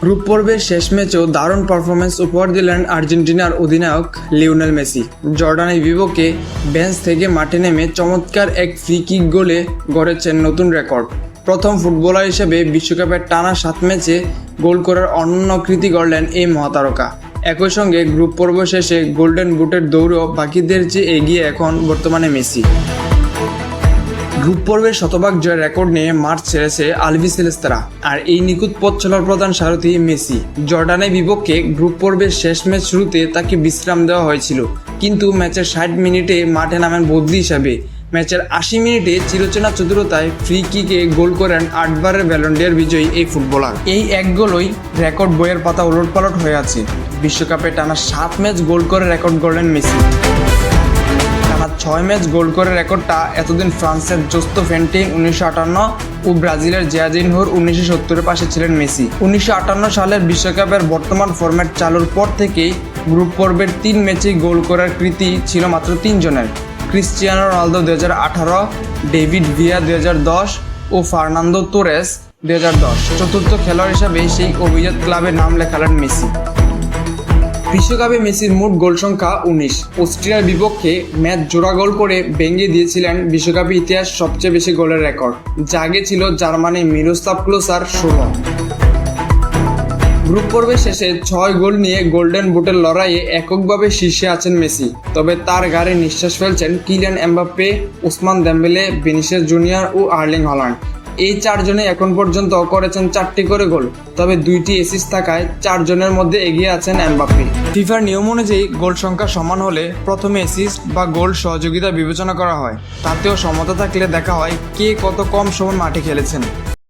Group পর্বের শেষ ম্যাচেও দারুণ পারফরমেন্স উপহার দিলেন আর্জেন্টিনার অধিনায়ক লিওনেল মেসি। জর্ডানের বিপক্ষে বেঞ্চ থেকে মাঠে নেমে চমৎকার এক ফ্রি কিক গোলে গড়েছেন নতুন রেকর্ড। প্রথম ফুটবলার হিসেবে বিশ্বকাপের টানা 7 ম্যাচে গোল করার অনন্য কৃতি গড়লেন এই মহাতারকা। একই সঙ্গে গ্রুপ পর্ব শেষে গোল্ডেন বুটের দৌড়েও বাকিদের চেয়ে এগিয়ে এখন বর্তমানে মেসি। গ্রুপ পর্বের শতভাগ জয়ের রেকর্ড নিয়ে মাঠ ছেড়েছে আলবিসেলেস্তারা, আর এই নিখুঁত পথ চলার প্রধান সারথি মেসি। জর্ডানের বিপক্ষে গ্রুপ পর্বের শেষ ম্যাচ শুরুতে তাকে বিশ্রাম দেওয়া হয়েছিল, কিন্তু ম্যাচের 60 মিনিটে মাঠে নামেন বদলি হিসাবে। ম্যাচের 80 মিনিটে চিরচেনা চতুরতায় ফ্রি কিকে গোল করেন 8 বারের ব্যালন ডি'অর বিজয়ী এই ফুটবলার। এই এক গোলই রেকর্ড বইয়ের পাতা ওলটপালট হয়ে আছে। বিশ্বকাপে টানা 7 ম্যাচ গোল করে রেকর্ড গড়লেন মেসি। টানা 6 ম্যাচ গোল করে রেকর্ডটা এতদিন ফ্রান্সের জোস্তো ফেন্টিং 1958 ও ব্রাজিলের জিয়াজিনহোর 1970-এর পাশে ছিলেন মেসি। 1958 সালের বিশ্বকাপের বর্তমান ফরম্যাট চালুর পর থেকেই গ্রুপ পর্বের 3 ম্যাচেই গোল করার কৃতি ছিল মাত্র 3 জনের: ক্রিস্টিয়ানো রোনালদো 2018, ডেভিড ভিয়া 2010 ও ফার্নান্দো তোরেস 2010। চতুর্থ খেলোয়াড় হিসাবে সেই অভিজাত ক্লাবে নাম লেখালেন মেসি। বিশ্বকাপে মেসির মোট গোল সংখ্যা 19। অস্ট্রিয়ার বিপক্ষে ম্যাচ জোড়া গোল করে ভেঙে দিয়েছিলেন বিশ্বকাপে ইতিহাস সবচেয়ে বেশি গোলের রেকর্ড, যা আগে ছিল জার্মানি মিরোস্লাভ ক্লোসার 16। গ্রুপ পর্বের শেষে 6 গোল নিয়ে গোল্ডেন বুটের লড়াইয়ে এককভাবে শীর্ষে আছেন মেসি। তবে তার ঘাড়ে নিঃশ্বাস ফেলছেন Kylian Mbappe, Ousmane Dembele, Vinicius Junior ও আর্লিং হল্যান্ড। এই 4 জনে এখন পর্যন্ত করেছেন 4টি করে গোল, তবে 2টি অ্যাসিস্ট থাকায় 4 জনের মধ্যে এগিয়ে আছেন এমবাপ্পে। ফিফার নিয়ম অনুযায়ী গোল সংখ্যা সমান হলে প্রথমে অ্যাসিস্ট বা গোল সহযোগিতা বিবেচনা করা হয়। তাতেও সমতা থাকলে দেখা হয় কে কত কম সময় মাঠে খেলেছেন।